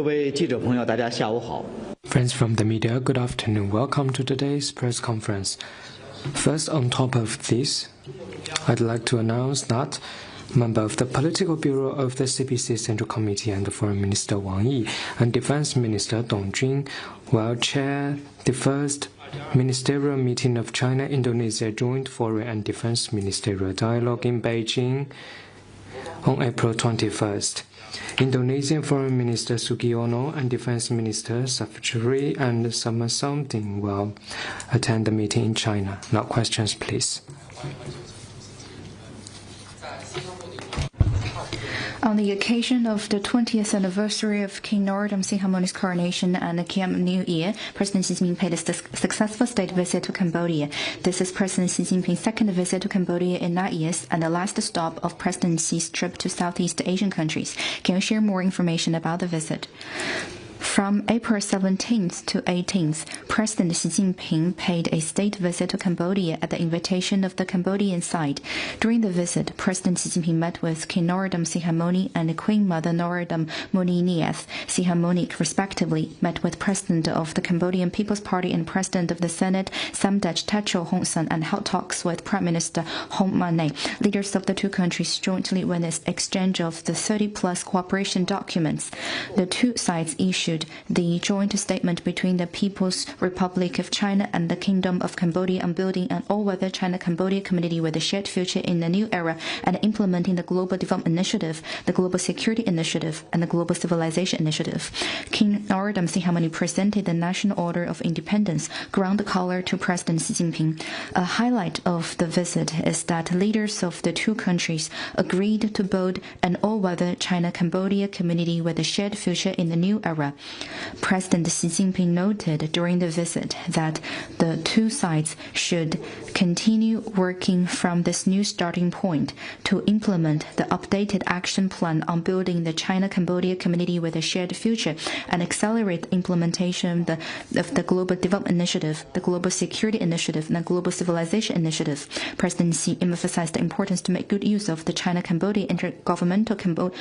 位记者朋友，大家下午好。 Friends from the media, good afternoon. Welcome to today's press conference. First, on top of this, I'd like to announce that member of the Political Bureau of the CPC Central Committee and Foreign Minister Wang Yi and Defense Minister Dong Jun will chair the first ministerial meeting of China-Indonesia Joint Foreign and Defense Ministerial Dialogue in Beijing on April 21st. Indonesian Foreign Minister Sugiono and Defense Minister Safjuri and Samasamding will attend the meeting in China. Now questions, please. On the occasion of the 20th anniversary of King Norodom Sihamoni's coronation and the Khmer New Year, President Xi Jinping paid a successful state visit to Cambodia. This is President Xi Jinping's second visit to Cambodia in 9 years and the last stop of President Xi's trip to Southeast Asian countries. Can you share more information about the visit? From April 17th to 18th, President Xi Jinping paid a state visit to Cambodia at the invitation of the Cambodian side. During the visit, President Xi Jinping met with King Norodom Sihamoni and Queen Mother Norodom Muniniath Sihamoni, respectively, met with President of the Cambodian People's Party and President of the Senate, Samdech Techo Hun Sen, and held talks with Prime Minister Hun Manet. Leaders of the two countries jointly witnessed exchange of the 30-plus cooperation documents. The two sides issued the joint statement between the People's Republic of China and the Kingdom of Cambodia on building an all-weather China-Cambodia community with a shared future in the new era and implementing the Global Development Initiative, the Global Security Initiative, and the Global Civilization Initiative. King Norodom Sihamoni presented the National Order of Independence, ground color, to President Xi Jinping. A highlight of the visit is that leaders of the two countries agreed to build an all-weather China-Cambodia community with a shared future in the new era. President Xi Jinping noted during the visit that the two sides should continue working from this new starting point to implement the updated action plan on building the China-Cambodia community with a shared future and accelerate the implementation of the Global Development Initiative, the Global Security Initiative, and the Global Civilization Initiative. President Xi emphasized the importance to make good use of the China-Cambodia Intergovernmental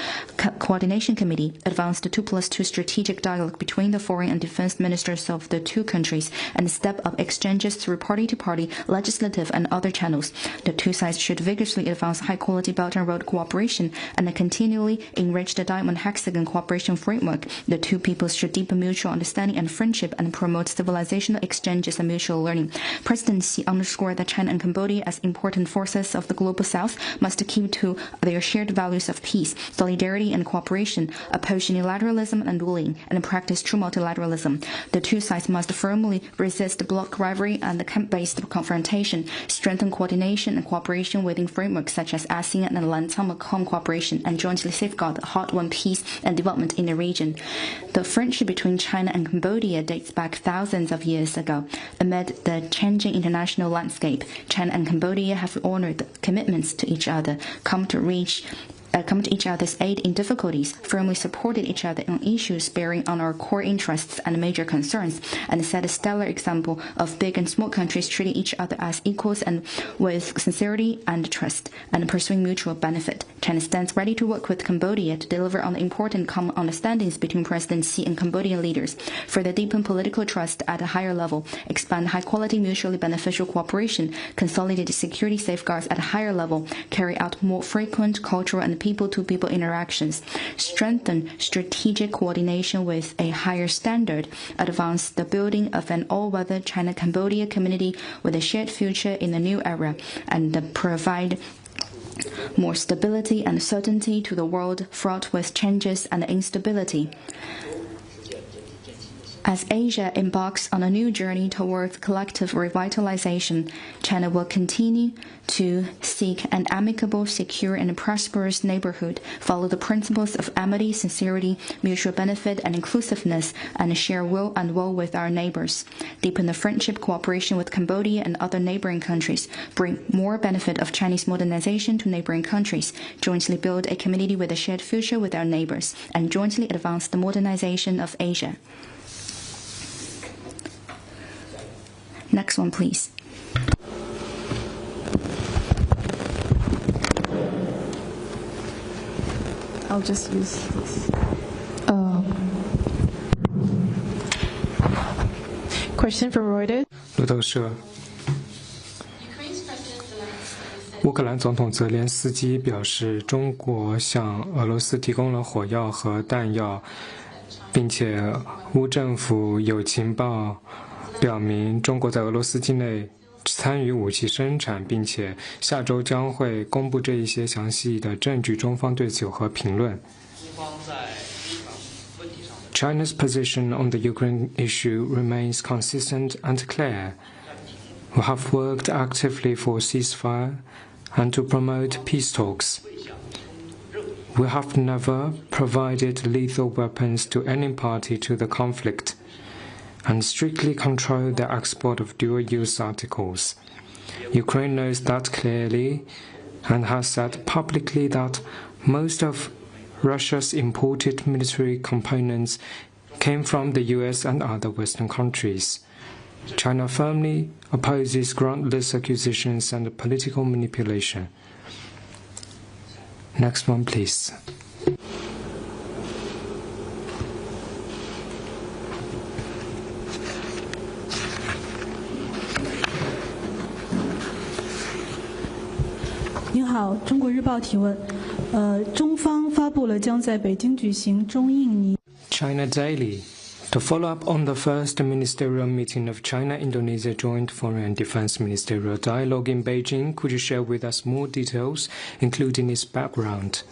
Coordination Committee, advance the 2+2 strategic dialogue between the foreign and defense ministers of the two countries, and step up exchanges through party-to-party, legislative, and other channels. The two sides should vigorously advance high-quality Belt and Road cooperation and continually enrich the Diamond Hexagon cooperation framework. The two peoples should deepen mutual understanding and friendship and promote civilizational exchanges and mutual learning. President Xi underscored that China and Cambodia, as important forces of the Global South, must keep to their shared values of peace, solidarity, and cooperation, oppose unilateralism and bullying, and practice true multilateralism. The two sides must firmly resist bloc rivalry and camp-based confrontation, strengthen coordination and cooperation within frameworks such as ASEAN and Latam cooperation, and jointly safeguard hard-won peace and development in the region. The friendship between China and Cambodia dates back thousands of years ago. Amid the changing international landscape, China and Cambodia have honored commitments to each other, come to each other's aid in difficulties, firmly supported each other on issues bearing on our core interests and major concerns, and set a stellar example of big and small countries treating each other as equals and with sincerity and trust, and pursuing mutual benefit. China stands ready to work with Cambodia to deliver on the important common understandings between President Xi and Cambodian leaders, further deepen political trust at a higher level, expand high-quality mutually beneficial cooperation, consolidate security safeguards at a higher level, carry out more frequent cultural and people-to-people interactions, strengthen strategic coordination with a higher standard, advance the building of an all-weather China-Cambodia community with a shared future in the new era, and provide more stability and certainty to the world fraught with changes and instability. As Asia embarks on a new journey towards collective revitalization, China will continue to seek an amicable, secure, and prosperous neighborhood, follow the principles of amity, sincerity, mutual benefit, and inclusiveness, and share will and woe with our neighbors, deepen the friendship cooperation with Cambodia and other neighboring countries, bring more benefit of Chinese modernization to neighboring countries, jointly build a community with a shared future with our neighbors, and jointly advance the modernization of Asia. Next one, please. I'll just use this. Question from Reuters. 路透社。乌克兰总统泽连斯基表示，中国向俄罗斯提供了火药和弹药，并且乌政府有情报表明中国在俄罗斯境内参与武器生产，并且下周将会公布这一些详细的证据。中方对此有何评论？ China's position on the Ukraine issue remains consistent and clear. We have worked actively for ceasefire and to promote peace talks. We have never provided lethal weapons to any party to the conflict and strictly control the export of dual-use articles. Ukraine knows that clearly and has said publicly that most of Russia's imported military components came from the U.S. and other Western countries. China firmly opposes groundless accusations and political manipulation. Next one, please. China Daily. To follow up on the first ministerial meeting of China-Indonesia Joint Foreign and Defense Ministerial Dialogue in Beijing, could you share with us more details, including its background?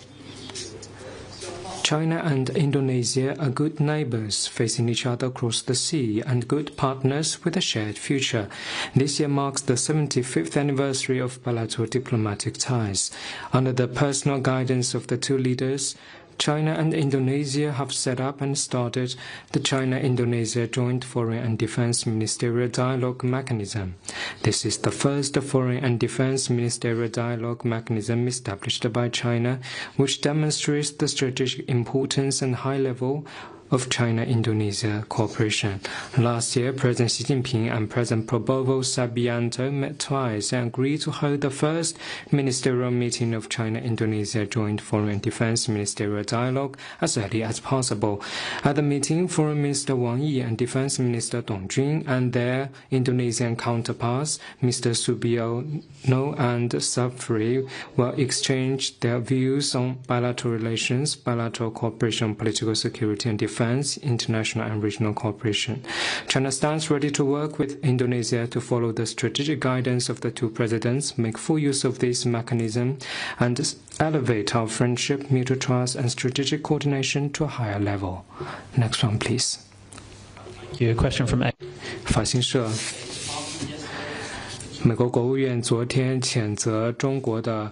China and Indonesia are good neighbors, facing each other across the sea, and good partners with a shared future. This year marks the 75th anniversary of bilateral diplomatic ties. Under the personal guidance of the two leaders, China and Indonesia have set up and started the China-Indonesia Joint Foreign and Defense Ministerial Dialogue Mechanism. This is the first foreign and defense ministerial dialogue mechanism established by China, which demonstrates the strategic importance and high level of China-Indonesia cooperation. Last year, President Xi Jinping and President Prabowo Subianto met twice and agreed to hold the first ministerial meeting of China-Indonesia Joint Foreign and Defense Ministerial Dialogue as early as possible. At the meeting, Foreign Minister Wang Yi and Defense Minister Dong Jun and their Indonesian counterparts, Mr. Subianto and Safri, will exchange their views on bilateral relations, bilateral cooperation, political security and defense, international and regional cooperation. China stands ready to work with Indonesia to follow the strategic guidance of the two presidents, make full use of this mechanism, and elevate our friendship, mutual trust, and strategic coordination to a higher level. Next one, please. Your question from A. 法新社。美国国务院昨天谴责中国的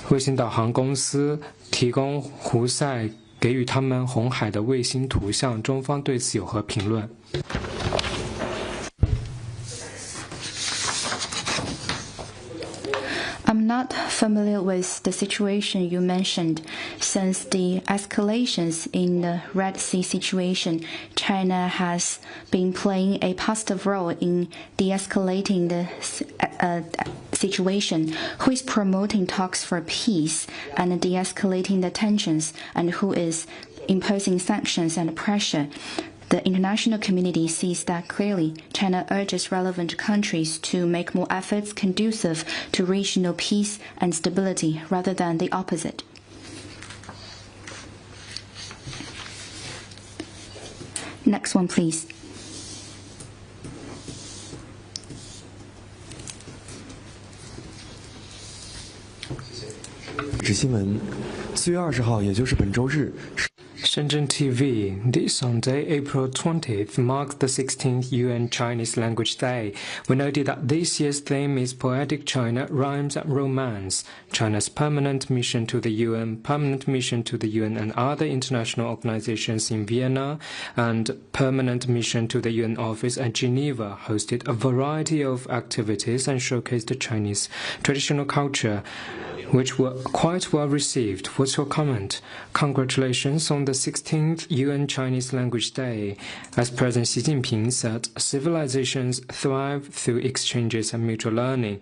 卫星导航公司提供胡塞给予他们红海的卫星图像，中方对此有何评论？ I'm not familiar with the situation you mentioned. Since the escalations in the Red Sea situation, China has been playing a positive role in de-escalating the situation. Who is promoting talks for peace and de-escalating the tensions, and who is imposing sanctions and pressure? The international community sees that clearly. China urges relevant countries to make more efforts conducive to regional peace and stability rather than the opposite. Next one, please. 纸新闻，4月20号，也就是本周日。 Shenzhen TV. This Sunday, April 20th, marks the 16th UN Chinese Language Day. We noted that this year's theme is Poetic China, Rhymes and Romance. China's permanent mission to the UN, permanent mission to the UN and other international organizations in Vienna, and permanent mission to the UN office at Geneva hosted a variety of activities and showcased the Chinese traditional culture, which were quite well received. What's your comment? Congratulations on the 16th UN Chinese Language Day. As President Xi Jinping said, civilizations thrive through exchanges and mutual learning.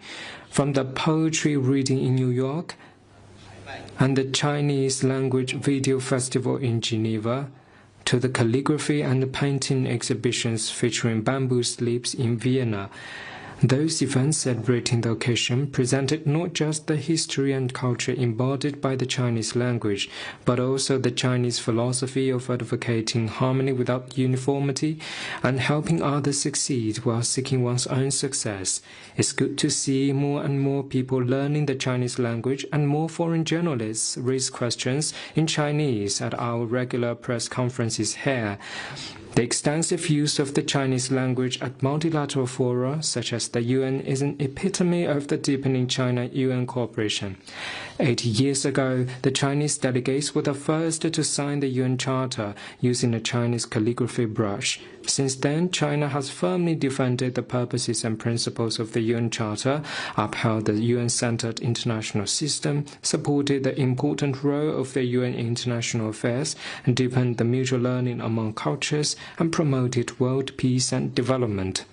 From the poetry reading in New York and the Chinese language video festival in Geneva to the calligraphy and painting exhibitions featuring bamboo sleeps in Vienna. Those events celebrating the occasion presented not just the history and culture embodied by the Chinese language, but also the Chinese philosophy of advocating harmony without uniformity and helping others succeed while seeking one's own success. It's good to see more and more people learning the Chinese language and more foreign journalists raise questions in Chinese at our regular press conferences here. The extensive use of the Chinese language at multilateral fora, such as the UN, is an epitome of the deepening China-UN cooperation. 80 years ago, the Chinese delegates were the first to sign the UN Charter using a Chinese calligraphy brush. Since then, China has firmly defended the purposes and principles of the UN Charter, upheld the UN-centered international system, supported the important role of the UN in international affairs, and deepened the mutual learning among cultures, and promoted world peace and development.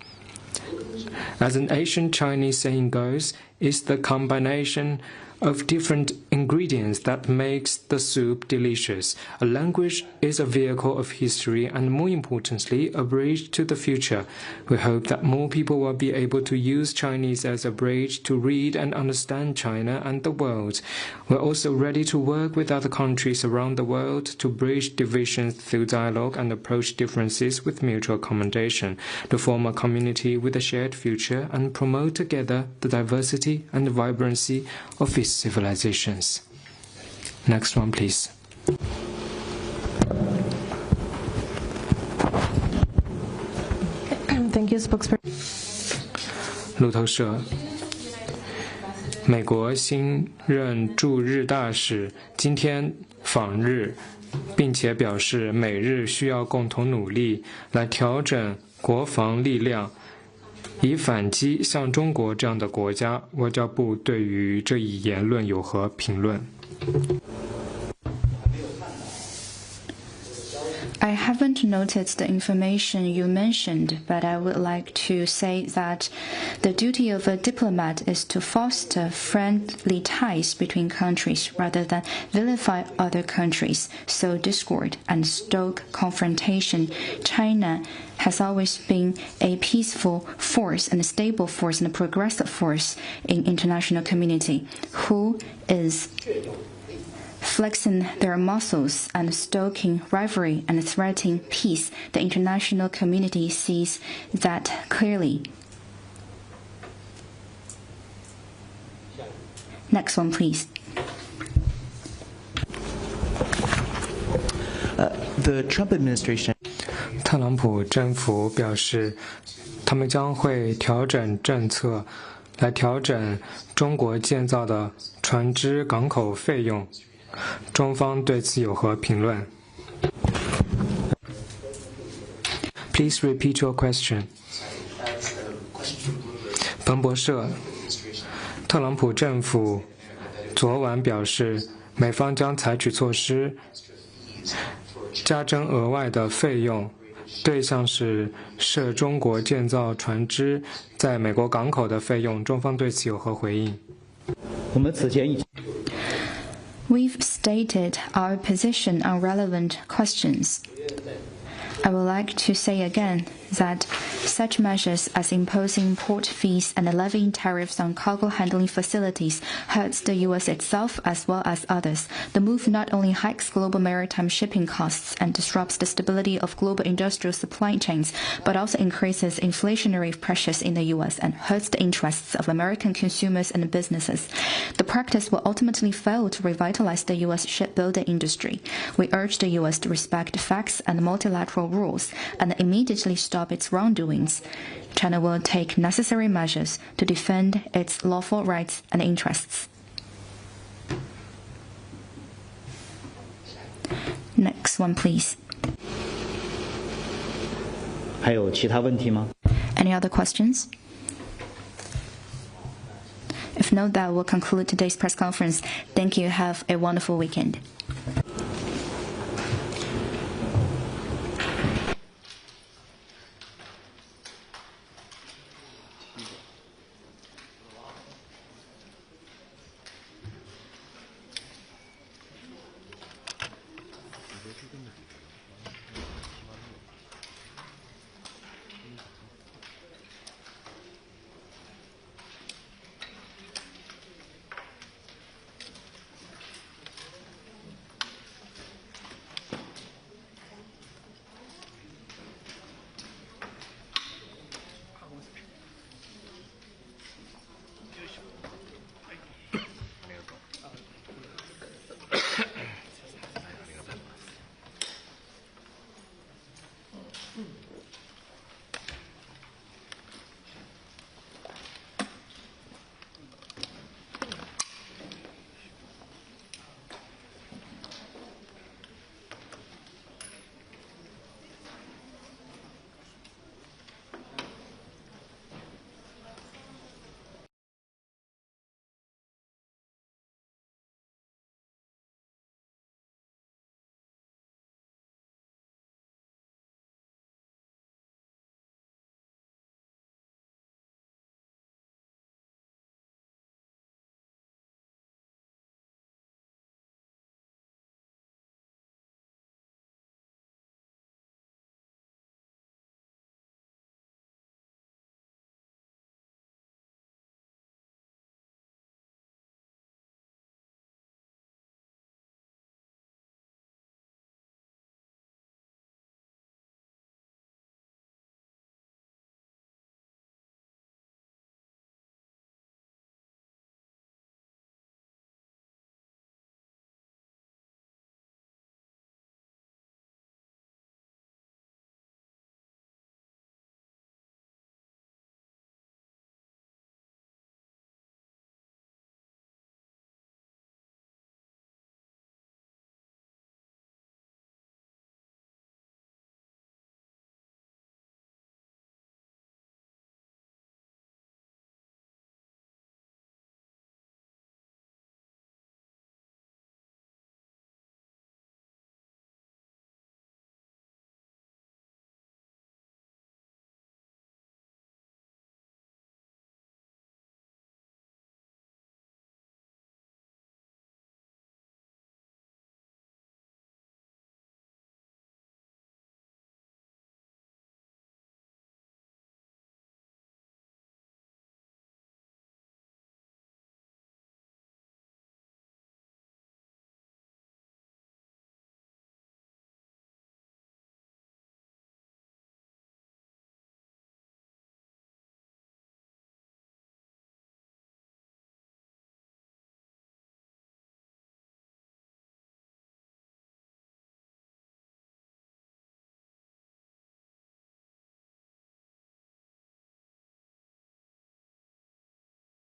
As an ancient Chinese saying goes, it's the combination of different ingredients that makes the soup delicious. A language is a vehicle of history and, more importantly, a bridge to the future. We hope that more people will be able to use Chinese as a bridge to read and understand China and the world. We're also ready to work with other countries around the world to bridge divisions through dialogue and approach differences with mutual accommodation, to form a community with a shared future and promote together the diversity and the vibrancy of its civilizations. Next one, please. Thank you, spokesperson. 路透社，美国新任驻日大使今天访日，并且表示美日需要共同努力来调整国防力量，以反击像中国这样的国家。外交部对于这一言论有何评论？ I haven't noted the information you mentioned, but I would like to say that the duty of a diplomat is to foster friendly ties between countries rather than vilify other countries, sow discord, and stoke confrontation. China has always been a peaceful force and a stable force and a progressive force in international community who is flexing their muscles and stoking rivalry and threatening peace. The international community sees that clearly. Next one, please. The Trump administration. 特朗普政府表示，他们将会调整政策，来调整中国建造的船只港口费用。中方对此有何评论 ？Please repeat your question. 彭博社，特朗普政府昨晚表示，美方将采取措施，加征额外的费用，对象是涉中国建造船只在美国港口的费用。中方对此有何回应？我们此前已经。 We've stated our position on relevant questions. I would like to say again that such measures as imposing port fees and levying tariffs on cargo handling facilities hurts the U.S. itself as well as others. The move not only hikes global maritime shipping costs and disrupts the stability of global industrial supply chains, but also increases inflationary pressures in the U.S. and hurts the interests of American consumers and businesses. The practice will ultimately fail to revitalize the U.S. shipbuilding industry. We urge the U.S. to respect facts and multilateral rules and immediately stop its wrongdoings. China will take necessary measures to defend its lawful rights and interests. Next one, please. 还有其他问题吗？ Any other questions? If not, that will conclude today's press conference. Thank you. Have a wonderful weekend.